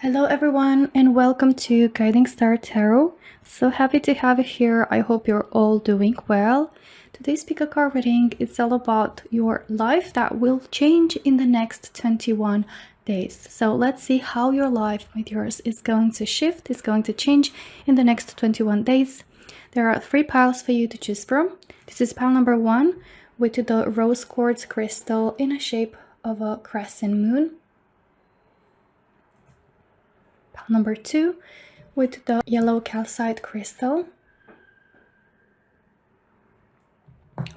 Hello everyone and welcome to Guiding Star Tarot. So happy to have you here. I hope you're all doing well. Today's PickACard reading is all about your life that will change in the next 21 days. So let's see how your life with yours is going to shift, is going to change in the next 21 days. There are 3 piles for you to choose from. This is pile number 1 with the rose quartz crystal in a shape of a crescent moon. Pile number 2 with the yellow calcite crystal.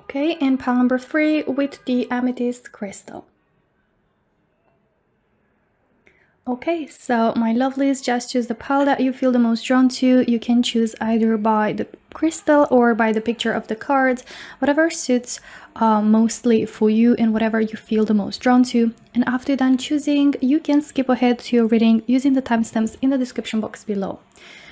Okay, and pile number 3 with the amethyst crystal. Okay, so my lovelies, just choose the pile that you feel the most drawn to. You can choose either by the crystal or by the picture of the cards, whatever suits mostly for you and whatever you feel the most drawn to. And after done choosing, you can skip ahead to your reading using the timestamps in the description box below.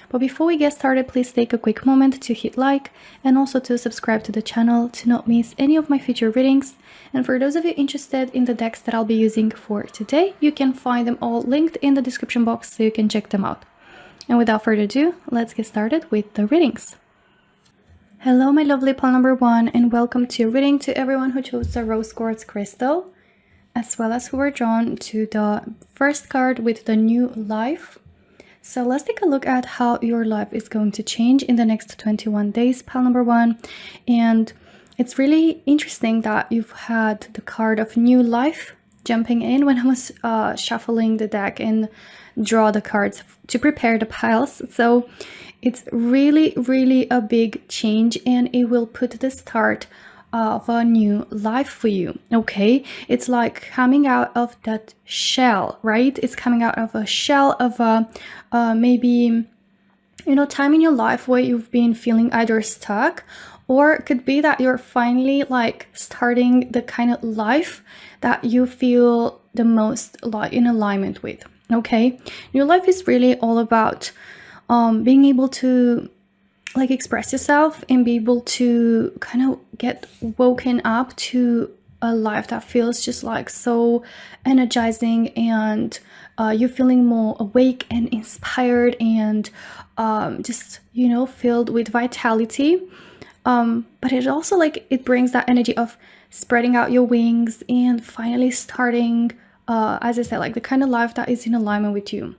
But before we get started, please take a quick moment to hit like and also to subscribe to the channel to not miss any of my future readings. And for those of you interested in the decks that I'll be using for today, you can find them all linked in the description box so you can check them out. And without further ado, let's get started with the readings. Hello my lovely pile number 1 and welcome to your reading to everyone who chose the rose quartz crystal, as well as who were drawn to the first card with the new life. So let's take a look at how your life is going to change in the next 21 days, pile number 1. And it's really interesting that you've had the card of new life jumping in when I was shuffling the deck and draw the cards to prepare the piles. So it's really a big change, and it will put the start of a new life for you. Okay, it's like coming out of that shell, right? It's coming out of a shell of a maybe, you know, time in your life where you've been feeling either stuck, or it could be that you're finally like starting the kind of life that you feel the most like in alignment with. Okay, your life is really all about being able to like express yourself and be able to kind of get woken up to a life that feels just like so energizing, and you're feeling more awake and inspired and just, you know, filled with vitality. But it also like it brings that energy of spreading out your wings and finally starting as I said, like the kind of life that is in alignment with you.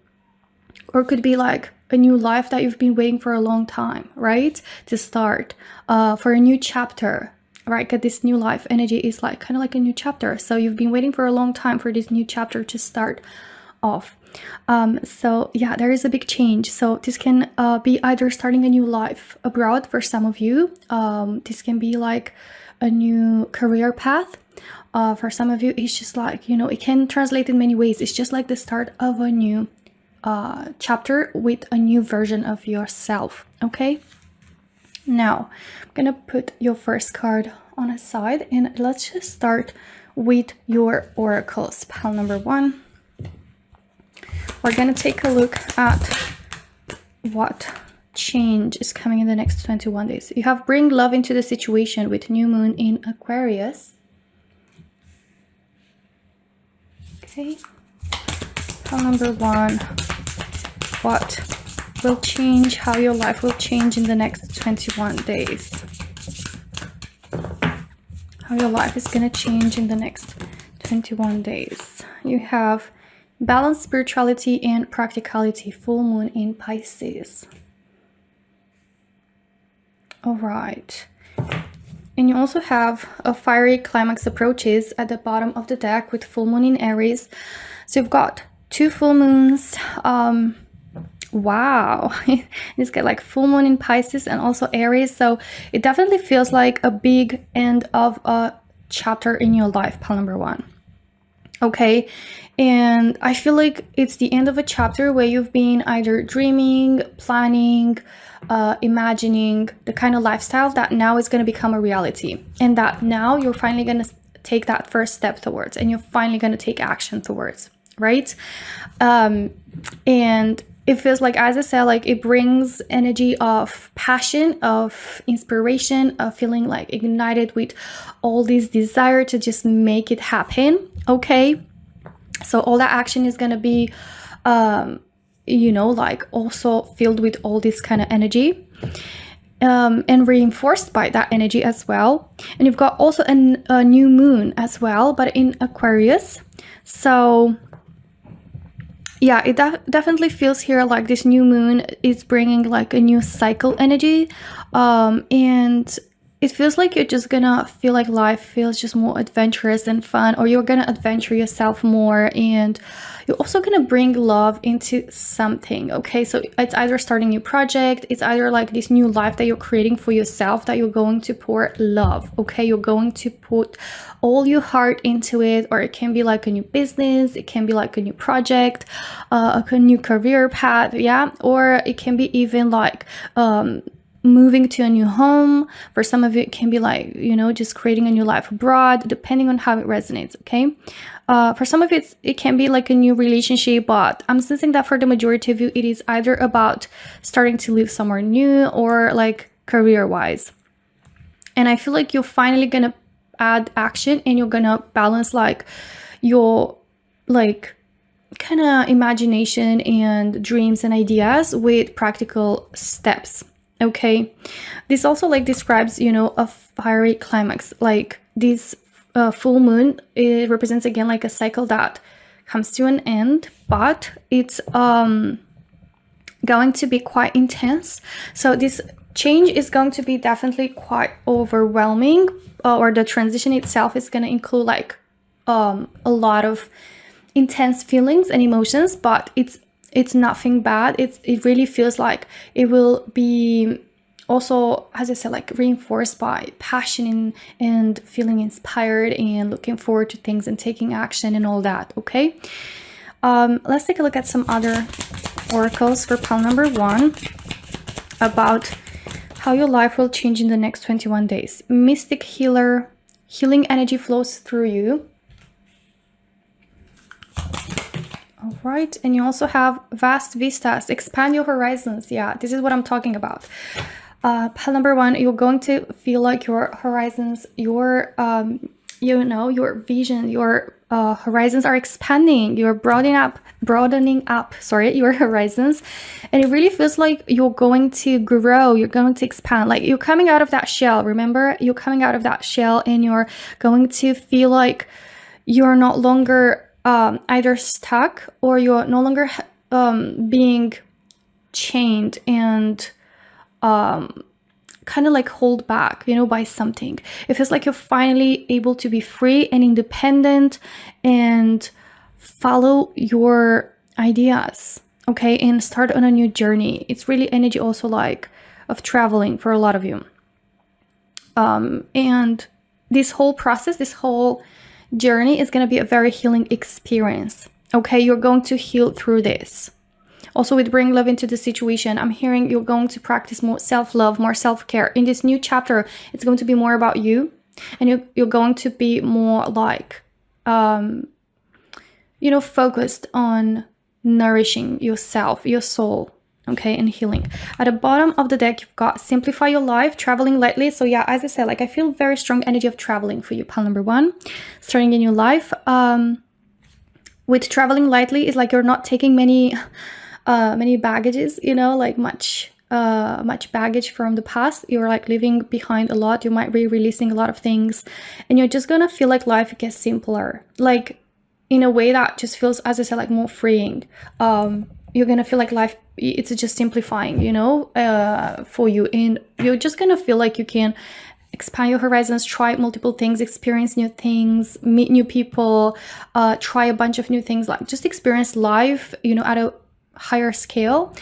Or it could be like a new life that you've been waiting for a long time, right? To start for a new chapter, right? Because this new life energy is like kind of like a new chapter. So you've been waiting for a long time for this new chapter to start off. So yeah, there is a big change. So this can be either starting a new life abroad for some of you. This can be like a new career path. For some of you, it's just like, you know, it can translate in many ways. It's just like the start of a new chapter with a new version of yourself. Okay, now I'm gonna put your first card on a side and let's just start with your oracles, pile number 1. We're gonna take a look at what change is coming in the next 21 days. You have bring love into the situation with new moon in Aquarius. Okay, pile number 1. What will change, how your life will change in the next 21 days. How your life is going to change in the next 21 days. You have balance, spirituality, and practicality, full moon in Pisces. All right. And you also have a fiery climax approaches at the bottom of the deck with full moon in Aries. So you've got 2 full moons. Wow, it's got like full moon in Pisces and also Aries, so it definitely feels like a big end of a chapter in your life, pile number 1. Okay, and I feel like it's the end of a chapter where you've been either dreaming, planning, imagining the kind of lifestyle that now is going to become a reality, and that now you're finally going to take that first step towards, and you're finally going to take action towards, right? And it feels like, as I said, like it brings energy of passion, of inspiration, of feeling like ignited with all this desire to just make it happen. Okay, so all that action is going to be you know, like also filled with all this kind of energy. And reinforced by that energy as well. And you've got also a new moon as well, but in Aquarius. So yeah, it definitely feels here like this new moon is bringing like a new cycle energy, and it feels like you're just gonna feel like life feels just more adventurous and fun, or you're gonna adventure yourself more, and you're also gonna bring love into something. Okay, so it's either starting a new project, it's either like this new life that you're creating for yourself, that you're going to pour love. Okay, you're going to put all your heart into it, or it can be like a new business, it can be like a new project, a new career path, yeah, or it can be even like moving to a new home. For some of it can be like, you know, just creating a new life abroad, depending on how it resonates. Okay, for some of it can be like a new relationship, but I'm sensing that for the majority of you it is either about starting to live somewhere new or like career wise. And I feel like you're finally gonna add action, and you're gonna balance like your like kind of imagination and dreams and ideas with practical steps. Okay, this also like describes, you know, a fiery climax. Like this full moon, it represents again like a cycle that comes to an end, but it's going to be quite intense. So this change is going to be definitely quite overwhelming, or the transition itself is going to include like a lot of intense feelings and emotions, but it's nothing bad. It really feels like it will be also, as I said, like reinforced by passion and feeling inspired and looking forward to things and taking action and all that. Okay, let's take a look at some other oracles for pile number 1 about how your life will change in the next 21 days. Mystic healer, healing energy flows through you. All right, and you also have vast vistas, expand your horizons. Yeah, this is what I'm talking about. Pile number 1, you're going to feel like your horizons, your you know, your vision, your horizons are expanding. You're broadening up your horizons, and it really feels like you're going to grow, you're going to expand, like you're coming out of that shell. Remember, you're coming out of that shell, and you're going to feel like you're no longer either stuck, or you're no longer being chained and kind of like hold back, you know, by something. It feels like you're finally able to be free and independent and follow your ideas, okay, and start on a new journey. It's really energy also like of traveling for a lot of you. And this whole process, this whole journey is going to be a very healing experience. Okay, you're going to heal through this. Also, with bring love into the situation, I'm hearing you're going to practice more self-love, more self-care. In this new chapter, it's going to be more about you, and you're going to be more like, you know, focused on nourishing yourself, your soul, okay, and healing. At the bottom of the deck, you've got simplify your life, traveling lightly. So yeah, as I said, like I feel very strong energy of traveling for you, pile number 1, starting a new life. With traveling lightly, it's like you're not taking many baggages, you know, like much baggage from the past. You're like leaving behind a lot. You might be releasing a lot of things, and you're just gonna feel like life gets simpler, like in a way that just feels, as I said, like more freeing. You're gonna feel like life, it's just simplifying, you know, for you, and you're just gonna feel like you can expand your horizons, try multiple things, experience new things, meet new people, try a bunch of new things, like just experience life, you know, at a higher scale.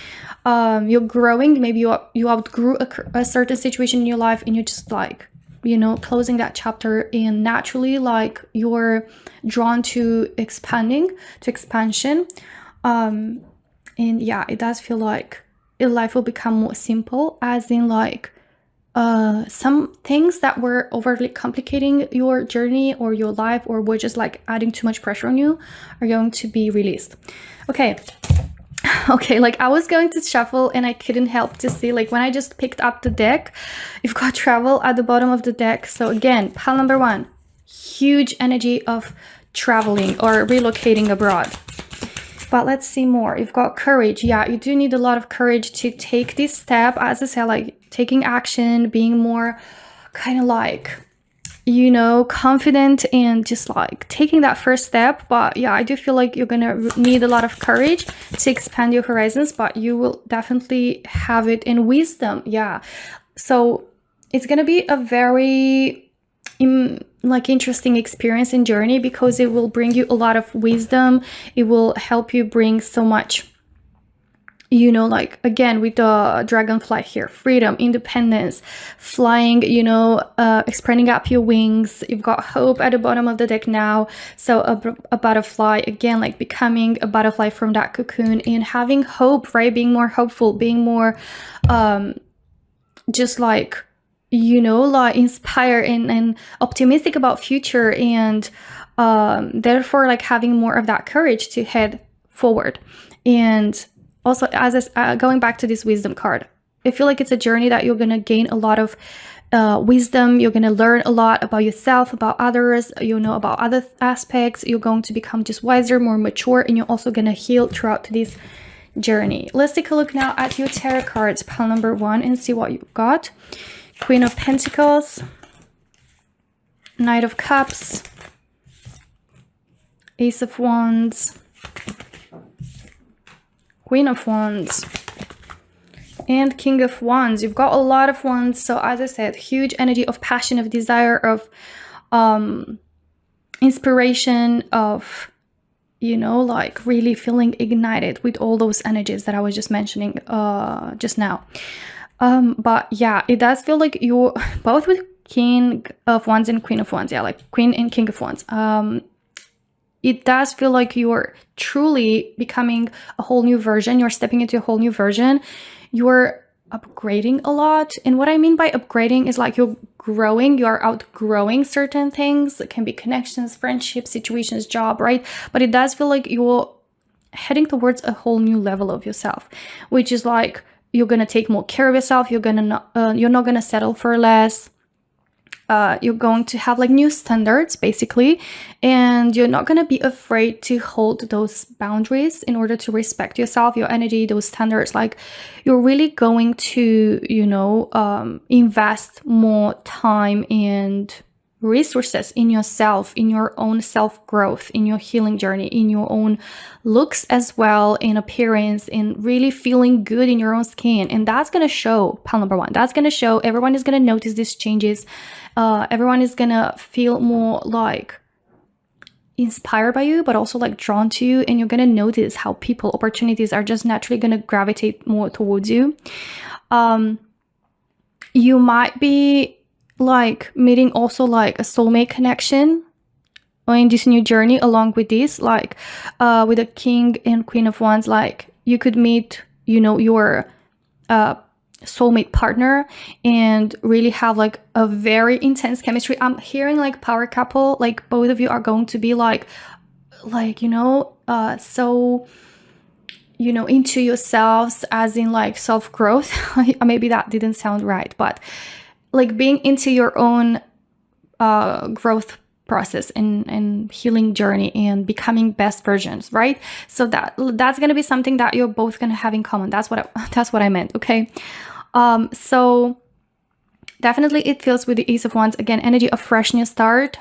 You're growing, maybe you outgrew a certain situation in your life, and you're just like, you know, closing that chapter, and naturally like you're drawn to expansion. And yeah, it does feel like your life will become more simple, as in like some things that were overly complicating your journey or your life, or were just like adding too much pressure on you, are going to be released. Okay, like I was going to shuffle, and I couldn't help to see, like when I just picked up the deck, you've got travel at the bottom of the deck. So again, pile number 1, huge energy of traveling or relocating abroad. But let's see more. You've got courage. Yeah, you do need a lot of courage to take this step. As I said, like taking action, being more kind of like, you know, confident and just like taking that first step. But yeah, I do feel like you're gonna need a lot of courage to expand your horizons, but you will definitely have it in wisdom. Yeah, so it's gonna be a very like interesting experience and journey, because it will bring you a lot of wisdom. It will help you bring so much, you know, like again with the dragonfly here, freedom, independence, flying, you know, spreading up your wings. You've got hope at the bottom of the deck now. So a butterfly, again, like becoming a butterfly from that cocoon and having hope, right? Being more hopeful, being more just like, you know, like inspired and optimistic about future, and therefore like having more of that courage to head forward. And also, as going back to this wisdom card, I feel like it's a journey that you're going to gain a lot of wisdom. You're going to learn a lot about yourself, about others, you know, about other aspects. You're going to become just wiser, more mature, and you're also going to heal throughout this journey. Let's take a look now at your tarot cards, pile number 1, and see what you've got. Queen of Pentacles, Knight of Cups, Ace of Wands, Queen of Wands, and King of Wands. You've got a lot of wands. So as I said, huge energy of passion, of desire, of inspiration, of, you know, like really feeling ignited with all those energies that I was just mentioning just now. But yeah, it does feel like you're both with King of Wands and Queen of Wands. Yeah, like Queen and King of Wands. It does feel like you're truly becoming a whole new version. You're stepping into a whole new version. You're upgrading a lot. And what I mean by upgrading is like you're growing, you're outgrowing certain things. It can be connections, friendships, situations, job, right? But it does feel like you're heading towards a whole new level of yourself, which is like you're going to take more care of yourself. You're not going to settle for less. You're going to have like new standards basically, and you're not going to be afraid to hold those boundaries in order to respect yourself, your energy, those standards. Like you're really going to, you know, invest more time and resources in yourself, in your own self-growth, in your healing journey, in your own looks as well, in appearance, in really feeling good in your own skin. And that's going to show, pile number 1, that's going to show. Everyone is going to notice these changes. Everyone is going to feel more like inspired by you, but also like drawn to you. And you're going to notice how people, opportunities are just naturally going to gravitate more towards you. You might be like meeting also like a soulmate connection in this new journey along with this, like with the King and Queen of Wands. Like you could meet, you know, your soulmate partner and really have like a very intense chemistry. I'm hearing like power couple, like both of you are going to be like you know, so, you know, into yourselves, as in like self-growth. Maybe that didn't sound right, but like being into your own growth process and healing journey and becoming best versions, right? So that's going to be something that you're both going to have in common. That's what I meant. Okay. So definitely it feels with the Ace of Wands, again, energy of fresh new start,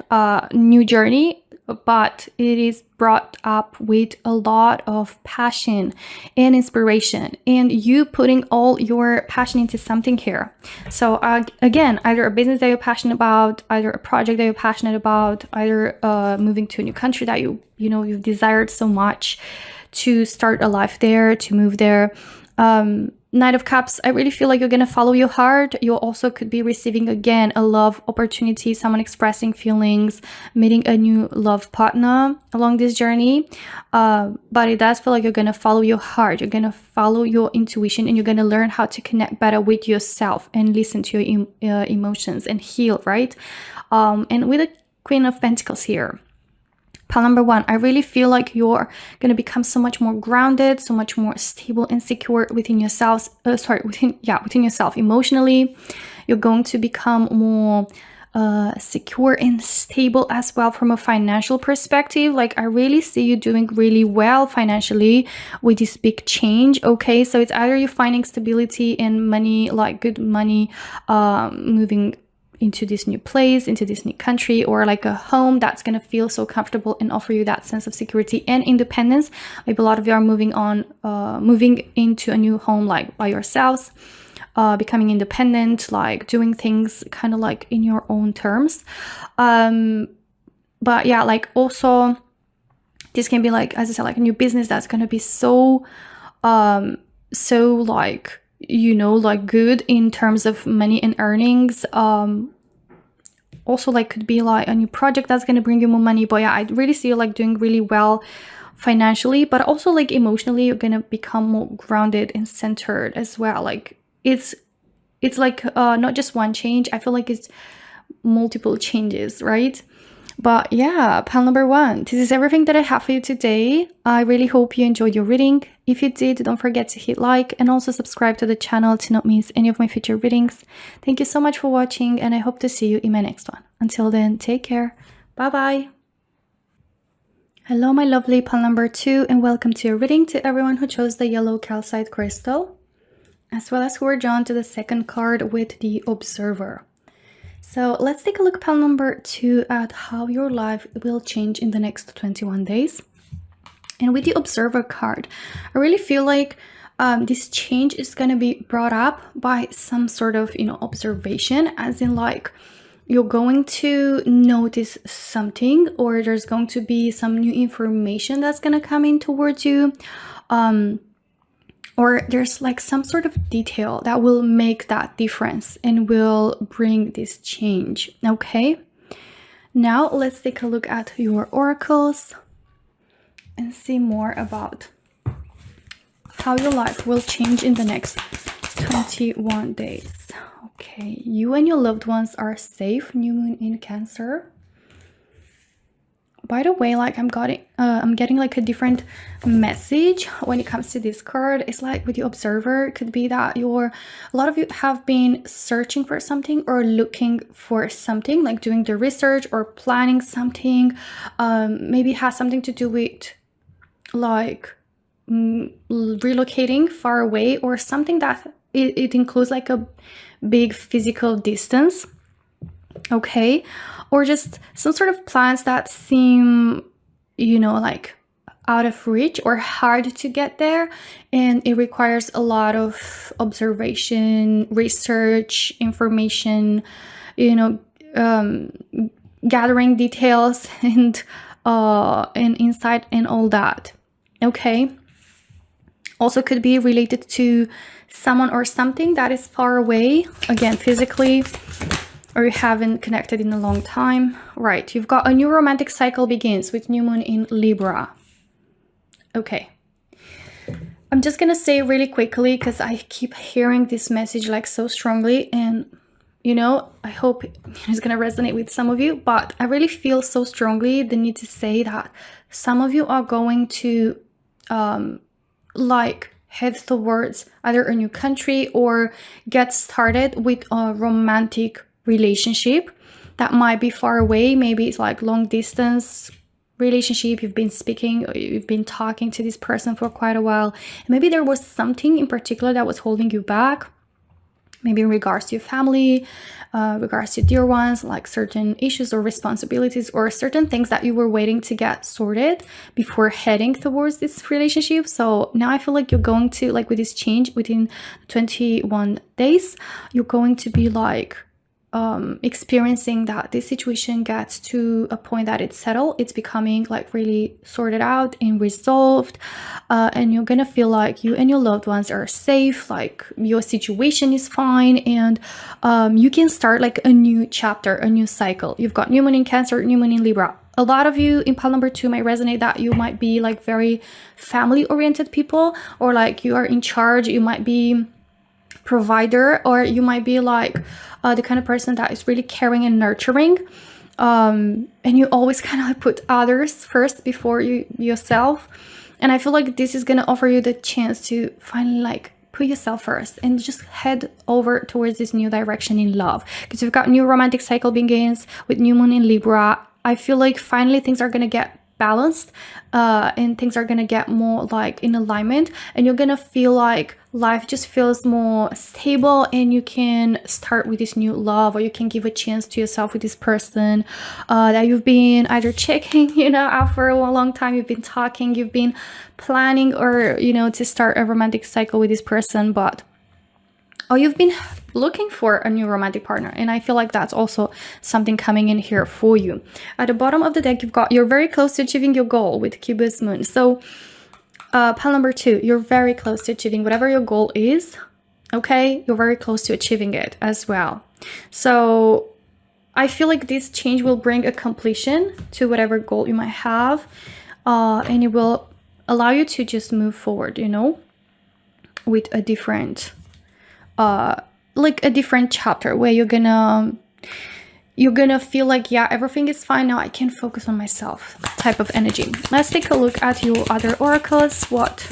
new journey, but it is brought up with a lot of passion and inspiration, and you putting all your passion into something here. So again, either a business that you're passionate about, either a project that you're passionate about, either moving to a new country that you've desired so much to start a life there, to move there. Knight of Cups, I really feel like you're going to follow your heart. You also could be receiving, again, a love opportunity, someone expressing feelings, meeting a new love partner along this journey. But it does feel like you're going to follow your heart. You're going to follow your intuition, and you're going to learn how to connect better with yourself and listen to your emotions and heal, right? And with the Queen of Pentacles here, pile number 1, I really feel like you're going to become so much more grounded, so much more stable and secure within yourself. Within yourself emotionally. You're going to become more secure and stable as well from a financial perspective. Like I really see you doing really well financially with this big change. Okay, so it's either you finding stability and money, like good money, moving into this new place, into this new country, or like a home that's gonna feel so comfortable and offer you that sense of security and independence. Maybe a lot of you are moving into a new home like by yourselves, becoming independent, like doing things kind of like in your own terms. But yeah, like also this can be like, as I said, like a new business that's gonna be so like, you know, like good in terms of money and earnings. Also like could be like a new project that's going to bring you more money. But yeah, I really see you like doing really well financially, but also like emotionally you're going to become more grounded and centered as well. Like it's like not just one change. I feel like it's multiple changes, right? But yeah, pile number 1, this is everything that I have for you today. I really hope you enjoyed your reading. If you did, don't forget to hit like and also subscribe to the channel to not miss any of my future readings. Thank you so much for watching, and I hope to see you in my next one. Until then, take care. Bye bye. Hello, my lovely pile number 2, and welcome to your reading to everyone who chose the yellow calcite crystal, as well as who were drawn to the second card with the Observer. So let's take a look, pile number 2, at how your life will change in the next 21 days. And with the Observer card, I really feel like this change is going to be brought up by some sort of, you know, observation, as in like you're going to notice something, or there's going to be some new information that's going to come in towards you. Or there's like some sort of detail that will make that difference and will bring this change. Okay, now let's take a look at your oracles and see more about how your life will change in the next 21 days. Okay, you and your loved ones are safe. New moon in Cancer. By the way, like I'm getting like a different message when it comes to this card. It's like with the Observer, it could be that a lot of you have been searching for something or looking for something, like doing the research or planning something. Maybe it has something to do with like relocating far away, or something that it includes like a big physical distance. Okay, or just some sort of plans that seem, you know, like out of reach or hard to get there, and it requires a lot of observation, research, information, you know, gathering details and insight and all that. Okay, also could be related to someone or something that is far away, again physically, or you haven't connected in a long time. Right, you've got a new romantic cycle begins with new moon in Libra. Okay, I'm just gonna say really quickly, because I keep hearing this message like so strongly, and you know, I hope it's gonna resonate with some of you, but I really feel so strongly the need to say that some of you are going to like head towards either a new country or get started with a romantic relationship that might be far away. Maybe it's like long distance relationship. You've been speaking, or you've been talking to this person for quite a while, and maybe there was something in particular that was holding you back, maybe in regards to your family, regards to dear ones, like certain issues or responsibilities or certain things that you were waiting to get sorted before heading towards this relationship. So now I feel like you're going to, like with this change within 21 days, you're going to be like experiencing that this situation gets to a point that it's settled, it's becoming like really sorted out and resolved, and you're gonna feel like you and your loved ones are safe, like your situation is fine, and you can start like a new chapter, a new cycle. You've got new moon in Cancer, new moon in Libra. A lot of you in pile number 2 might resonate that you might be like very family oriented people, or like you are in charge, you might be provider, or you might be like the kind of person that is really caring and nurturing, and you always kind of like put others first before yourself. And I feel like this is going to offer you the chance to finally like put yourself first and just head over towards this new direction in love. Because you've got new romantic cycle begins with new moon in Libra. I feel like finally things are going to get balanced and things are going to get more like in alignment, and you're going to feel like life just feels more stable, and you can start with this new love, or you can give a chance to yourself with this person that you've been either checking, you know, out for a long time. You've been talking, you've been planning, or, you know, to start a romantic cycle with this person, but or you've been looking for a new romantic partner. And I feel like that's also something coming in here for you. At the bottom of the deck, you're very close to achieving your goal with Cubist Moon. So pile number 2, you're very close to achieving whatever your goal is. Okay, you're very close to achieving it as well. So I feel like this change will bring a completion to whatever goal you might have, and it will allow you to just move forward, you know, with a different like a different chapter where you're gonna feel like, yeah, everything is fine now, I can focus on myself type of energy. Let's take a look at your other oracles, what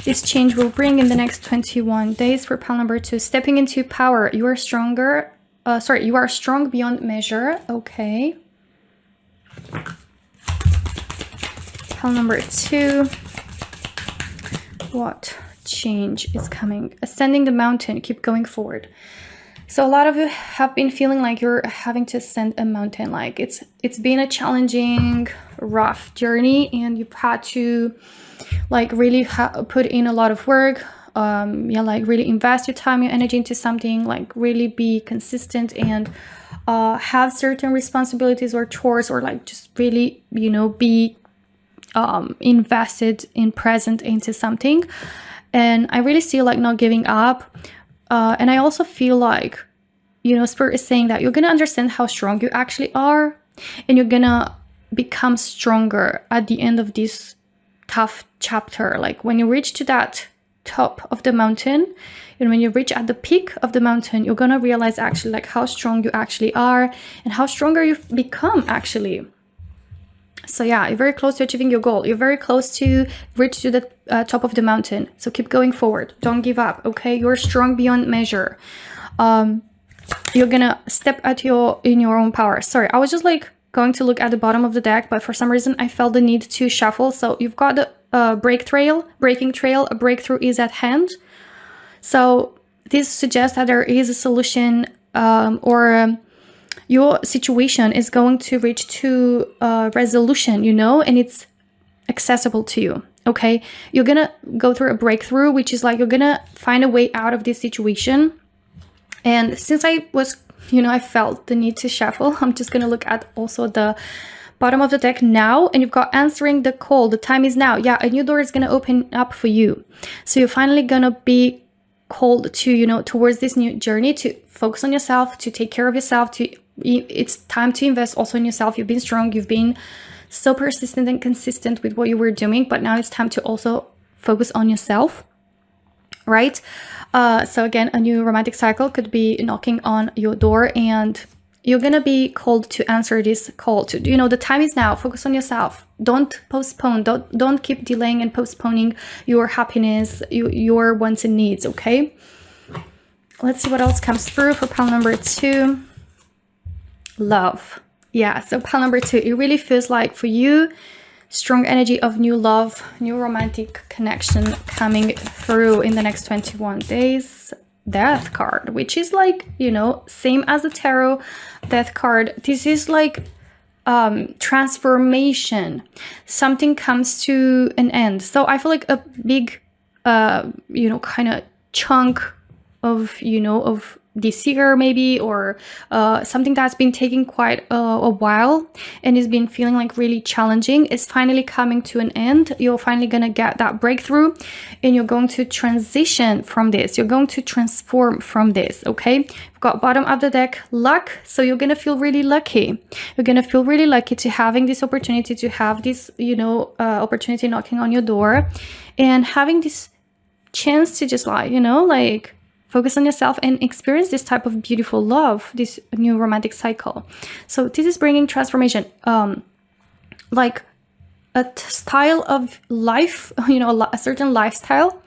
this change will bring in the next 21 days for pile number 2. Stepping into power. You are stronger. You are strong beyond measure. Okay. Pile number 2. What change is coming? Ascending the mountain. Keep going forward. So a lot of you have been feeling like you're having to ascend a mountain. Like it's been a challenging, rough journey, and you've had to like really put in a lot of work. Yeah, like really invest your time, your energy into something. Like really be consistent and have certain responsibilities or chores, or like just really, you know, be invested in present into something. And I really see like not giving up. And I also feel like, you know, Spirit is saying that you're going to understand how strong you actually are, and you're going to become stronger at the end of this tough chapter. Like when you reach to that top of the mountain, and when you reach at the peak of the mountain, you're going to realize actually like how strong you actually are and how stronger you've become actually. So yeah, you're very close to achieving your goal. You're very close to reach to the top of the mountain. So keep going forward. Don't give up, okay? You're strong beyond measure. You're gonna step in your own power. Sorry, I was just like going to look at the bottom of the deck, but for some reason I felt the need to shuffle. So you've got the breaking trail. A breakthrough is at hand. So this suggests that there is a solution, your situation is going to reach to resolution, you know, and it's accessible to you, okay? You're gonna go through a breakthrough, which is like you're gonna find a way out of this situation. And since I was, you know, I felt the need to shuffle, I'm just gonna look at also the bottom of the deck now, and you've got answering the call. The time is now. Yeah, a new door is gonna open up for you. So you're finally gonna be called to, you know, towards this new journey, to focus on yourself, to take care of yourself, it's time to invest also in yourself. You've been strong, you've been so persistent and consistent with what you were doing, but now it's time to also focus on yourself, right? So again, a new romantic cycle could be knocking on your door, and you're gonna be called to answer this call to, you know, the time is now. Focus on yourself. Don't postpone. Don't keep delaying and postponing your happiness, your wants and needs, okay? Let's see what else comes through for pile number 2. Love. Yeah, so pile number 2, it really feels like for you, strong energy of new love, new romantic connection coming through in the next 21 days. Death card, which is like, you know, same as the tarot. Death card, this is like transformation. Something comes to an end. So I feel like a big you know, kind of chunk of, you know, of this year maybe, or something that's been taking quite a while and has been feeling like really challenging is finally coming to an end. You're finally gonna get that breakthrough, and you're going to transition from this. You're going to transform from this, okay? We've got bottom of the deck, luck. So you're gonna feel really lucky. You're gonna feel really lucky to having this opportunity, to have this, you know, opportunity knocking on your door, and having this chance to just like, you know, like focus on yourself and experience this type of beautiful love, this new romantic cycle. So this is bringing transformation, like a style of life, you know, a certain lifestyle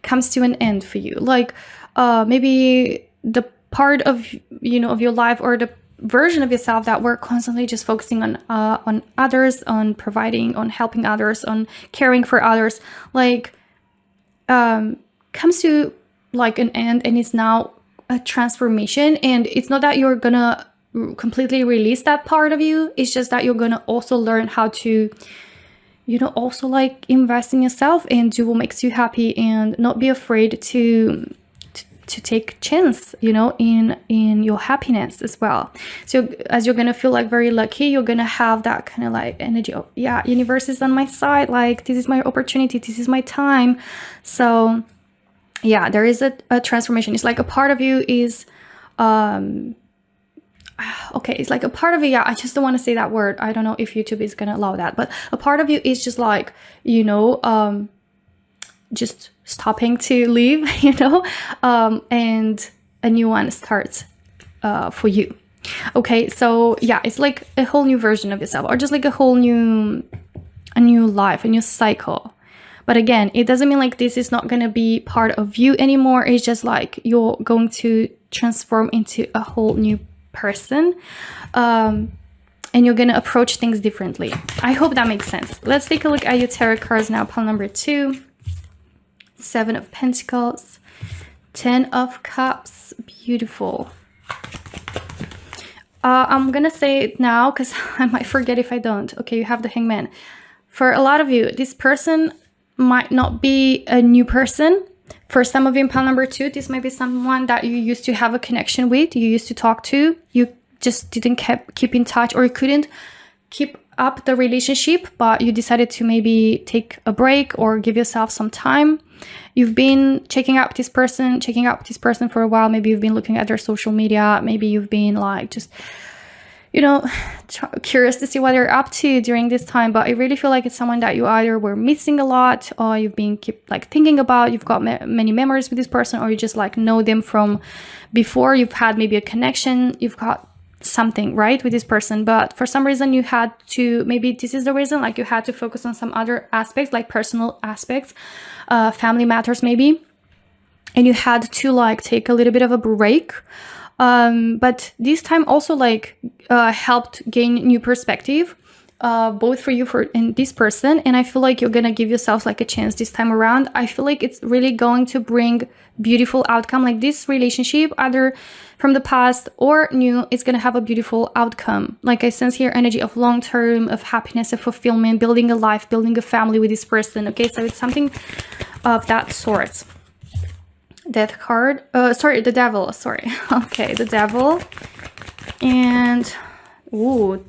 comes to an end for you. Like maybe the part of, you know, of your life, or the version of yourself that were constantly just focusing on others, on providing, on helping others, on caring for others, like comes to like an end, and it's now a transformation. And it's not that you're gonna completely release that part of you, it's just that you're gonna also learn how to, you know, also like invest in yourself and do what makes you happy, and not be afraid to take chance, you know, in your happiness as well. So as you're gonna feel like very lucky, you're gonna have that kind of like energy of, yeah, universe is on my side, like this is my opportunity, this is my time. So yeah, there is a transformation. It's like a part of you is okay, it's like a part of it, yeah, I just don't want to say that word, I don't know if YouTube is gonna allow that, but a part of you is just like, you know, just stopping to live, you know, and a new one starts for you. Okay, so yeah, it's like a whole new version of yourself, or just like a whole new life, a new cycle. But again, it doesn't mean like this is not going to be part of you anymore. It's just like you're going to transform into a whole new person, and you're going to approach things differently. I hope that makes sense. Let's take a look at your tarot cards now. Pile number 2, 7 of Pentacles, 10 of Cups. Beautiful. I'm gonna say it now because I might forget if I don't. Okay, you have the Hangman. For a lot of you, this person might not be a new person. For some of you in pile number 2, this might be someone that you used to have a connection with, you used to talk to, you just didn't keep in touch, or you couldn't keep up the relationship, but you decided to maybe take a break or give yourself some time. You've been checking up this person for a while. Maybe you've been looking at their social media. Maybe you've been like just, you know, curious to see what they're up to during this time. But I really feel like it's someone that you either were missing a lot, or you've been like thinking about. You've got many memories with this person, or you just like know them from before. You've had maybe a connection. You've got something right with this person, but for some reason you had to, maybe this is the reason, like you had to focus on some other aspects, like personal aspects, family matters maybe, and you had to like take a little bit of a break, but this time also like helped gain new perspective, both for you and this person. And I feel like you're gonna give yourself like a chance this time around. I feel like it's really going to bring beautiful outcome. Like this relationship, either from the past or new, it's gonna have a beautiful outcome. Like I sense here energy of long term, of happiness, of fulfillment, building a life, building a family with this person. Okay, so it's something of that sort. Death card, sorry, the Devil, sorry. Okay, the Devil, and ooh,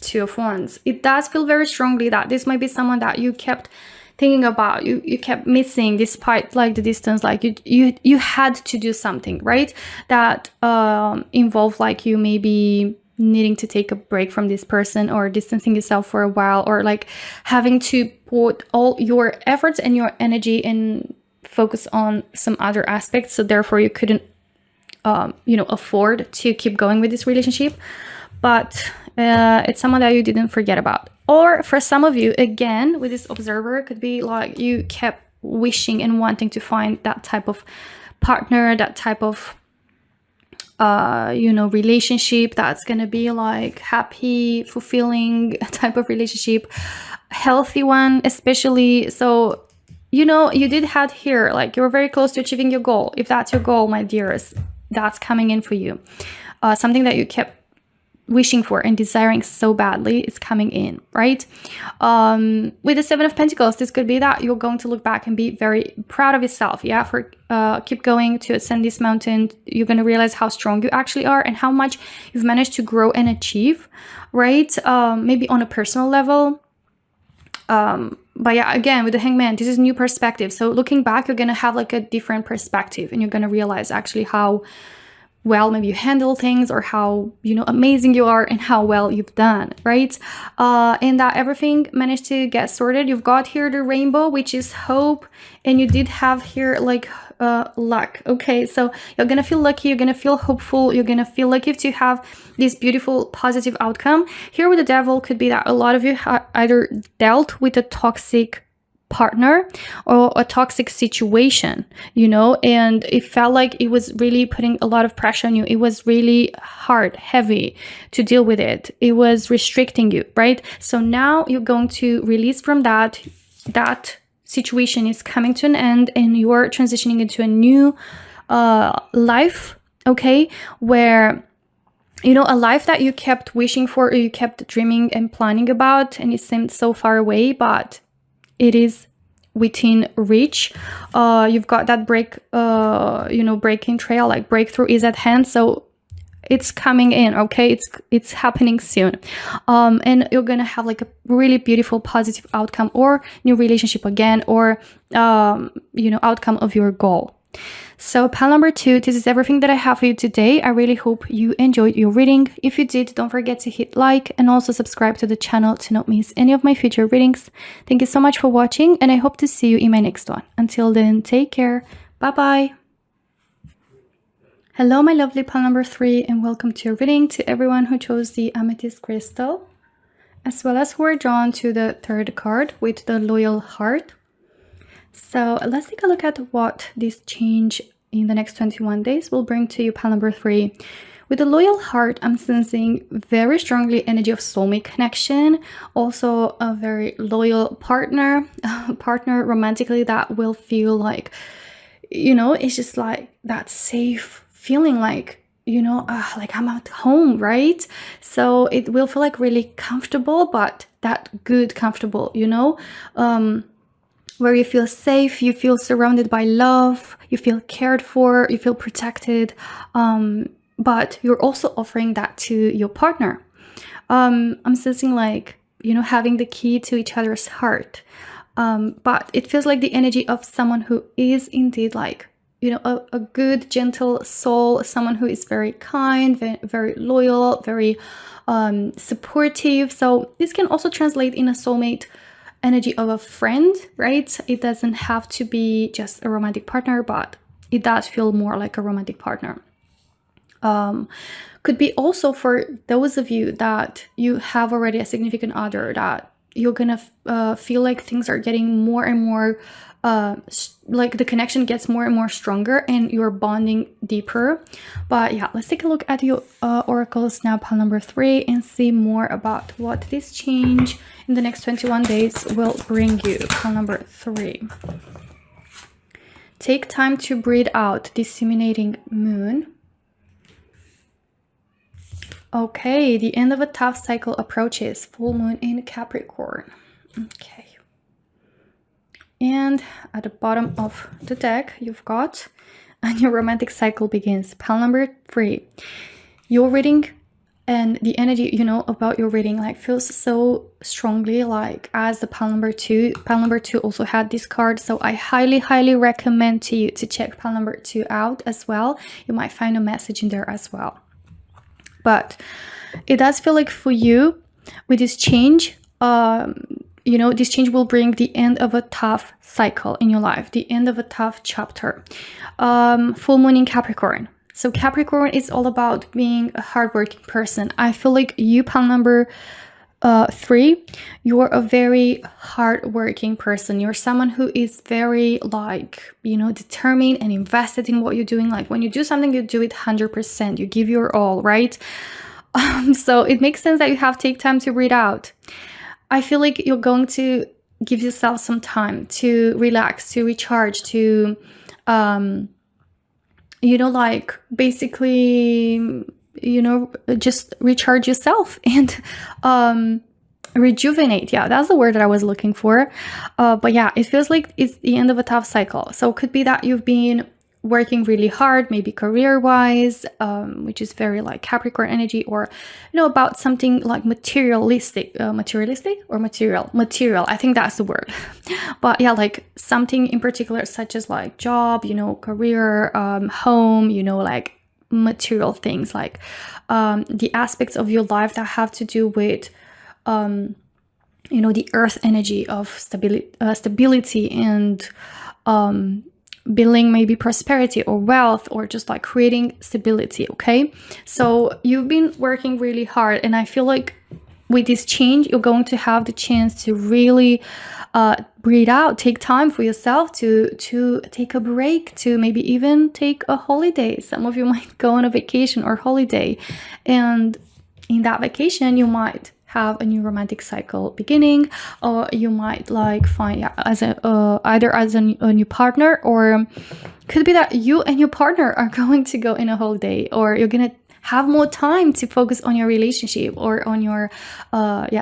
2 of Wands. It does feel very strongly that this might be someone that you kept thinking about, you kept missing despite like the distance, like you had to do something, right, that involved like you maybe needing to take a break from this person, or distancing yourself for a while, or like having to put all your efforts and your energy and focus on some other aspects, so therefore you couldn't you know, afford to keep going with this relationship. But it's someone that you didn't forget about. Or for some of you, again, with this Observer, it could be like you kept wishing and wanting to find that type of partner, that type of, you know, relationship that's going to be like happy, fulfilling type of relationship, healthy one, especially. So, you know, you did have here, like you're very close to achieving your goal. If that's your goal, my dearest, that's coming in for you. Something that you kept wishing for and desiring so badly is coming in, right? With the 7 of Pentacles, this could be that you're going to look back and be very proud of yourself, yeah, for keep going to ascend this mountain. You're going to realize how strong you actually are and how much you've managed to grow and achieve, right? Maybe on a personal level. But yeah, again, with the Hangman, this is new perspective. So looking back, you're going to have like a different perspective, and you're going to realize actually how well maybe you handle things, or how, you know, amazing you are and how well you've done, right? And that everything managed to get sorted. You've got here the rainbow, which is hope, and you did have here like luck. Okay, so you're gonna feel lucky, you're gonna feel hopeful, you're gonna feel lucky to have this beautiful positive outcome. Here with the Devil could be that a lot of you either dealt with a toxic partner or a toxic situation, you know, and it felt like it was really putting a lot of pressure on you. It was really hard, heavy to deal with it. It was restricting you, right? So now you're going to release from that. That situation is coming to an end and you're transitioning into a new life, okay, where, you know, a life that you kept wishing for or you kept dreaming and planning about, and it seemed so far away, but it is within reach. You've got that breaking trail, like breakthrough is at hand. So it's coming in, okay? It's happening soon. And you're gonna have like a really beautiful positive outcome or new relationship again, or outcome of your goal. So pile number 2, this is everything that I have for you today. I really hope you enjoyed your reading. If you did, don't forget to hit like and also subscribe to the channel to not miss any of my future readings. Thank you so much for watching, and I hope to see you in my next one. Until then, take care. Bye-bye. Hello, my lovely pile number 3, and welcome to your reading. To everyone who chose the amethyst crystal, as well as who are drawn to the 3rd card with the loyal heart. So let's take a look at what this change in the next 21 days will bring to you, pile number 3. With the loyal heart, I'm sensing very strongly energy of soulmate connection, also a very loyal partner romantically that will feel like, you know, it's just like that safe feeling, like, you know, like I'm at home, right? So it will feel like really comfortable, but that good comfortable, you know, where you feel safe, you feel surrounded by love, you feel cared for, you feel protected, but you're also offering that to your partner. I'm sensing like, you know, having the key to each other's heart, but it feels like the energy of someone who is indeed like, you know, a good, gentle soul, someone who is very kind, very loyal, very supportive. So this can also translate in a soulmate energy of a friend, right? It doesn't have to be just a romantic partner, but it does feel more like a romantic partner. Could be also for those of you that you have already a significant other, that you're gonna feel like things are getting more and more like the connection gets more and more stronger and you're bonding deeper. But yeah, let's take a look at your oracles now, pile number 3, and see more about what this change in the next 21 days will bring you, pile number 3. Take time to breathe out, disseminating moon. Okay, the end of a tough cycle approaches, full moon in Capricorn. Okay. And at the bottom of the deck, you've got, and your romantic cycle begins, pile number 3. Your reading and the energy, you know, about your reading, like, feels so strongly like as the pile number 2. Pile number 2 also had this card, so I highly recommend to you to check pile number 2 out as well. You might find a message in there as well. But it does feel like for you, with this change, you know, this change will bring the end of a tough cycle in your life, the end of a tough chapter. Full moon in Capricorn. So Capricorn is all about being a hardworking person. I feel like you, pile number 3, you're a very hardworking person. You're someone who is very, like, you know, determined and invested in what you're doing. Like when you do something, you do it 100%. You give your all, right? So it makes sense that you have to take time to breathe out. I feel like you're going to give yourself some time to relax, to recharge, to, you know, like basically, you know, just recharge yourself and rejuvenate. Yeah, that's the word that I was looking for. But yeah, it feels like it's the end of a tough cycle. So it could be that you've been working really hard, maybe career-wise, which is very like Capricorn energy, or, you know, about something like materialistic, I think that's the word. But yeah, like something in particular, such as like job, you know, career, home, you know, like material things, like the aspects of your life that have to do with you know, the earth energy of stability and building maybe prosperity or wealth, or just like creating stability. Okay, so you've been working really hard, and I feel like with this change, you're going to have the chance to really breathe out, take time for yourself, to take a break, to maybe even take a holiday. Some of you might go on a vacation or holiday, and in that vacation you might have a new romantic cycle beginning, or you might like find as a either as a new partner, or could be that you and your partner are going to go in a holiday, or you're gonna have more time to focus on your relationship or on your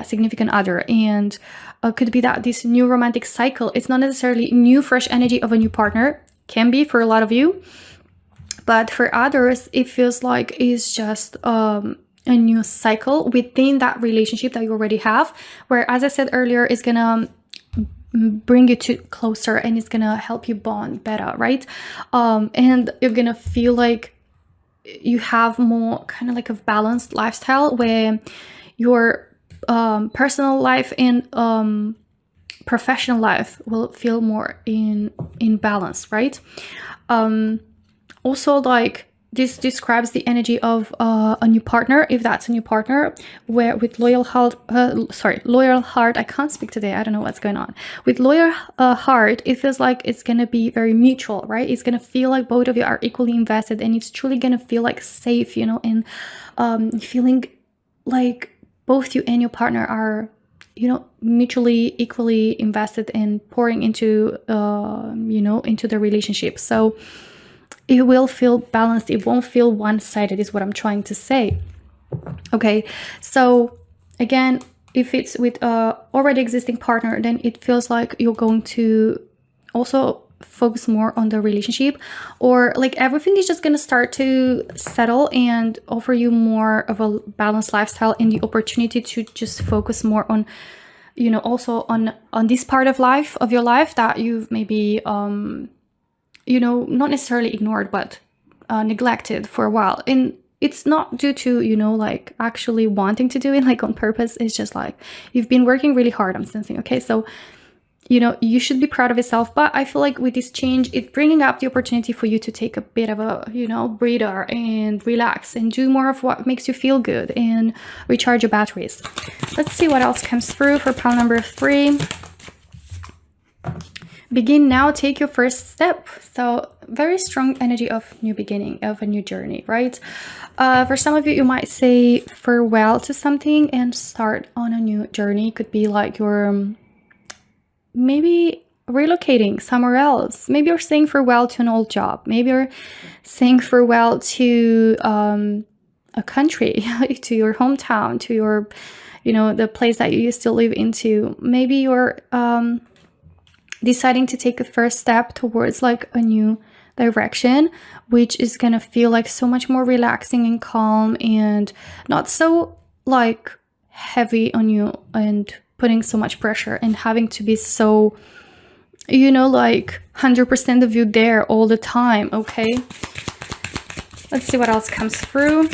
significant other. And could be that this new romantic cycle, it's not necessarily new fresh energy of a new partner, can be for a lot of you, but for others it feels like it's just a new cycle within that relationship that you already have, where, as I said earlier, it's gonna bring you to closer and it's gonna help you bond better, right? And you're gonna feel like you have more kind of like a balanced lifestyle, where your personal life and professional life will feel more in balance, right? Also, like, this describes the energy of a new partner, if that's a new partner, where with loyal heart, I can't speak today, I don't know what's going on. With loyal heart, it feels like it's gonna be very mutual, right? It's gonna feel like both of you are equally invested, and it's truly gonna feel like safe, you know, and feeling like both you and your partner are, you know, mutually equally invested in pouring into into the relationship. So it will feel balanced. It won't feel one-sided, is what I'm trying to say. Okay, so again, if it's with a already existing partner, then it feels like you're going to also focus more on the relationship, or like everything is just going to start to settle and offer you more of a balanced lifestyle, and the opportunity to just focus more on, you know, also on this part of life, of your life, that you've maybe you know, not necessarily ignored, but neglected for a while. And it's not due to, you know, like actually wanting to do it like on purpose. It's just like you've been working really hard, I'm sensing. Okay, so, you know, you should be proud of yourself. But I feel like with this change, it's bringing up the opportunity for you to take a bit of a, you know, breather and relax and do more of what makes you feel good and recharge your batteries. Let's see what else comes through for pile number 3. Begin now, take your first step. So very strong energy of new beginning, of a new journey, right? For some of you, you might say farewell to something and start on a new journey. It could be like you're maybe relocating somewhere else. Maybe you're saying farewell to an old job. Maybe you're saying farewell to a country, to your hometown, to your, you know, the place that you used to live into. Maybe you're deciding to take a first step towards like a new direction, which is gonna feel like so much more relaxing and calm, and not so like heavy on you and putting so much pressure and having to be so, you know, like 100% of you there all the time. Okay, let's see what else comes through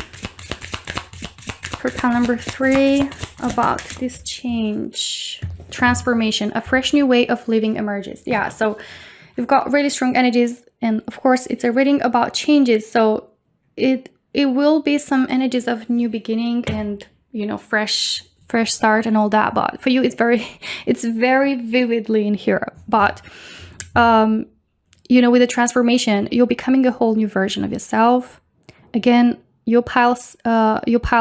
for pile number 3 about this change. Transformation, a fresh new way of living emerges. Yeah, so you've got really strong energies, and of course it's a reading about changes, so it will be some energies of new beginning and, you know, fresh start and all that. But for you, it's very vividly in here. But you know, with the transformation, you're becoming a whole new version of yourself. Again, your pile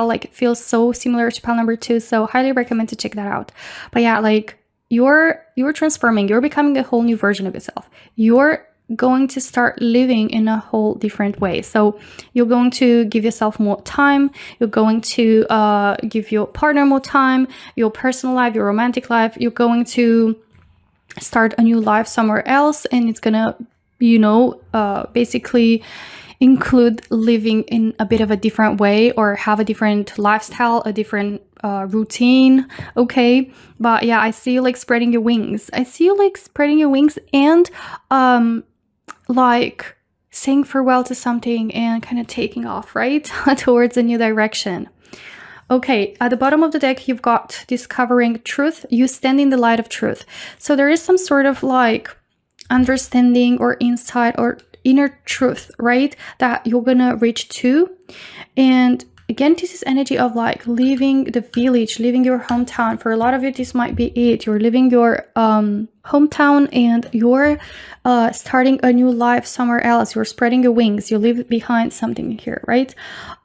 like feels so similar to pile number 2, so highly recommend to check that out. But yeah, like you're transforming, you're becoming a whole new version of yourself. You're going to start living in a whole different way. So you're going to give yourself more time, you're going to give your partner more time, your personal life, your romantic life. You're going to start a new life somewhere else, and it's gonna, you know, basically include living in a bit of a different way, or have a different lifestyle, a different routine. Okay, but yeah, I see you like spreading your wings. I see you like spreading your wings and like saying farewell to something and kind of taking off, right, towards a new direction. Okay, at the bottom of the deck, you've got discovering truth. You stand in the light of truth. So there is some sort of like understanding or insight or inner truth, right, that you're gonna reach to. And again, this is energy of like leaving the village, leaving your hometown. For a lot of you, this might be it. You're leaving your hometown and you're starting a new life somewhere else. You're spreading your wings. You leave behind something here, right?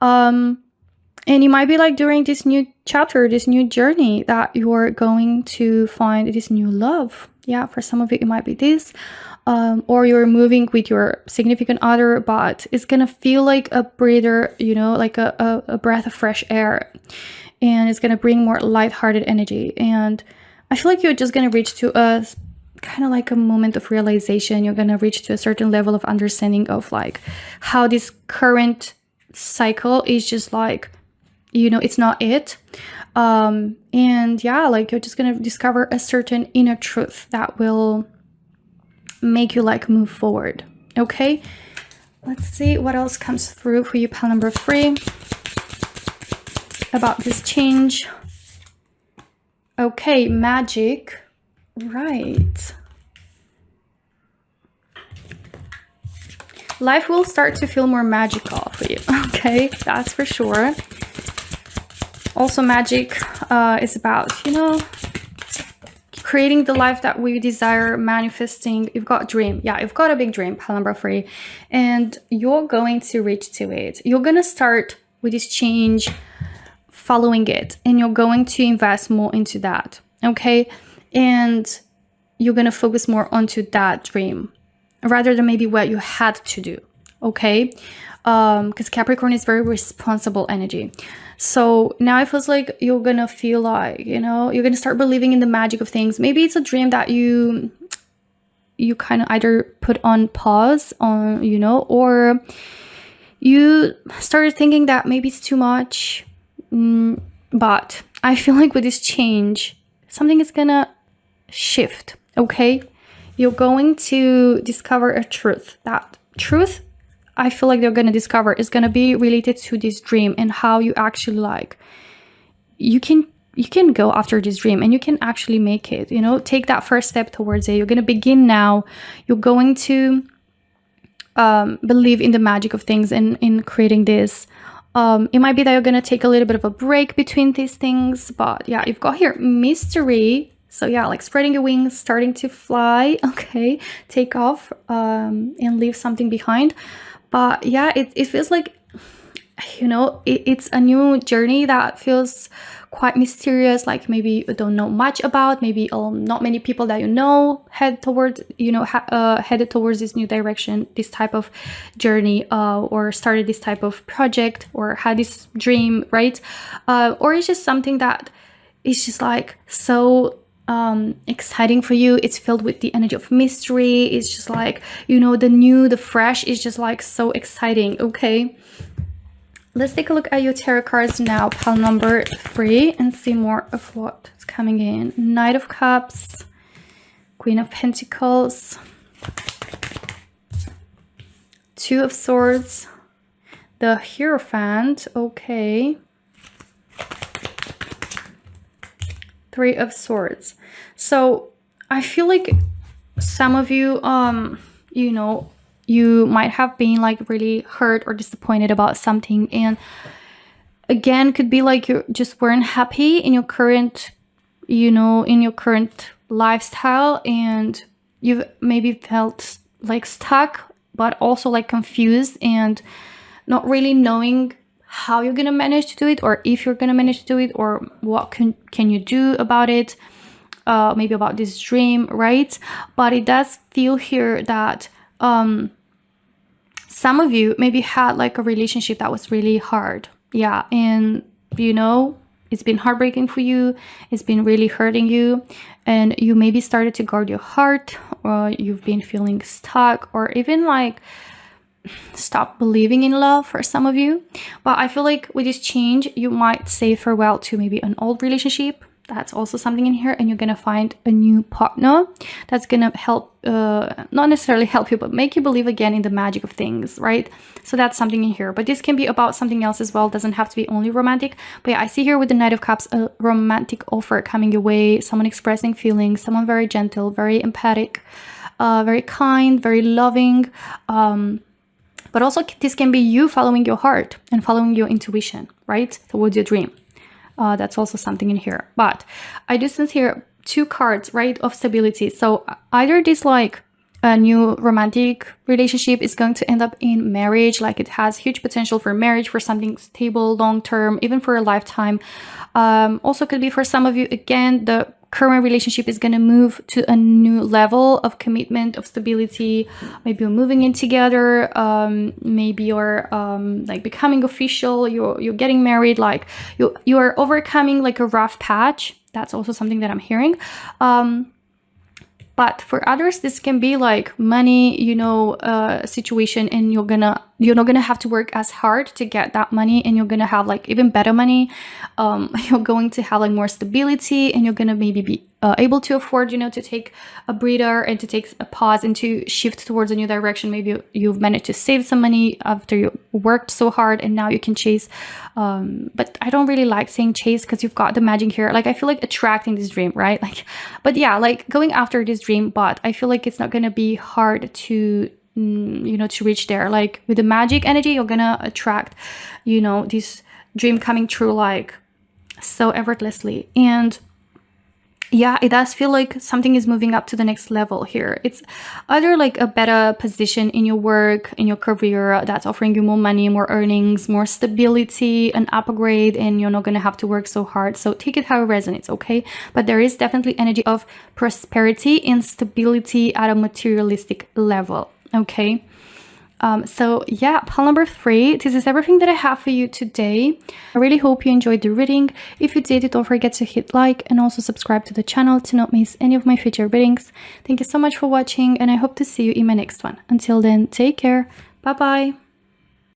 And you might be like during this new chapter, this new journey, that you're going to find this new love. Yeah, for some of you, it might be this. Or you're moving with your significant other, but it's gonna feel like a breather, you know, like a breath of fresh air, and it's gonna bring more lighthearted energy. And I feel like you're just gonna reach to a kind of like a moment of realization. You're gonna reach to a certain level of understanding of like how this current cycle is just like, you know, it's not it. And yeah, like you're just gonna discover a certain inner truth that will make you like move forward. Okay, let's see what else comes through for you, pile number 3, about this change. Okay, magic, right. Life will start to feel more magical for you. Okay, that's for sure. Also, magic is about, you know, creating the life that we desire, manifesting. You've got a dream. Yeah, you've got a big dream, pile number 3, and you're going to reach to it. You're going to start with this change, following it, and you're going to invest more into that. Okay, and you're going to focus more onto that dream rather than maybe what you had to do. Okay, because Capricorn is very responsible energy. So now it feels like you're gonna feel like, you know, you're gonna start believing in the magic of things. Maybe it's a dream that you kind of either put on pause on, you know, or you started thinking that maybe it's too much. But I feel like with this change, something is gonna shift. Okay, you're going to discover a truth. That truth, I feel like they're going to discover, is going to be related to this dream and how you actually like, you can go after this dream and you can actually make it, you know, take that first step towards it. You're going to begin now. You're going to believe in the magic of things and in creating this. It might be that you're going to take a little bit of a break between these things, but yeah, you've got here mystery. So yeah, like spreading your wings, starting to fly. Okay, take off and leave something behind. But yeah, it feels like, you know, it's a new journey that feels quite mysterious. Like maybe you don't know much about, maybe not many people that you know head towards, you know, headed towards this new direction, this type of journey, or started this type of project or had this dream, right? Or it's just something that is just like so exciting for you. It's filled with the energy of mystery. It's just like, you know, the new, the fresh is just like so exciting. Okay, let's take a look at your tarot cards now, pile number 3, and see more of what's coming in. Knight of Cups, Queen of Pentacles, Two of Swords, the Hierophant. Okay, Three of Swords. So I feel like some of you, you know, you might have been like really hurt or disappointed about something, and again, could be like you just weren't happy in your current, you know, in your current lifestyle, and you've maybe felt like stuck, but also like confused and not really knowing how you're gonna manage to do it, or if you're gonna manage to do it, or what can you do about it, maybe about this dream, right? But it does feel here that some of you maybe had like a relationship that was really hard. Yeah, and you know, it's been heartbreaking for you, it's been really hurting you, and you maybe started to guard your heart, or you've been feeling stuck, or even like stop believing in love for some of you. But I feel like with this change, you might say farewell to maybe an old relationship. That's also something in here, and you're gonna find a new partner that's gonna help, not necessarily help you, but make you believe again in the magic of things, right? So that's something in here, but this can be about something else as well. It doesn't have to be only romantic. But yeah, I see here with the Knight of Cups a romantic offer coming your way, someone expressing feelings, someone very gentle, very empathic, very kind, very loving, But also this can be you following your heart and following your intuition, right? Towards your dream. That's also something in here. But I do sense here 2 cards, right, of stability. So either this like a new romantic relationship is going to end up in marriage, like it has huge potential for marriage, for something stable, long-term, even for a lifetime. Also could be for some of you, again, the current relationship is going to move to a new level of commitment, of stability. Maybe you're moving in together, maybe you're like becoming official, you're getting married, like you're overcoming like a rough patch. That's also something that I'm hearing. But for others, this can be like money, you know, situation, and you're not gonna have to work as hard to get that money, and you're gonna have like even better money. You're going to have like more stability, and you're gonna maybe be able to afford, you know, to take a breather and to take a pause and to shift towards a new direction. Maybe you've managed to save some money after you worked so hard, and now you can chase. But I don't really like saying chase because you've got the magic here. Like I feel like attracting this dream, right? Like, but yeah, like going after this dream, but I feel like it's not gonna be hard to, you know, to reach there. Like with the magic energy, you're gonna attract, you know, this dream coming true like so effortlessly. And yeah, it does feel like something is moving up to the next level here. It's either like a better position in your work, in your career, that's offering you more money, more earnings, more stability, an upgrade, and you're not going to have to work so hard. So take it how it resonates, okay? But there is definitely energy of prosperity and stability at a materialistic level, okay? So yeah, pile number 3, this is everything that I have for you today. I really hope you enjoyed the reading. If you did, don't forget to hit like and also subscribe to the channel to not miss any of my future readings. Thank you so much for watching, and I hope to see you in my next one. Until then, take care. Bye bye.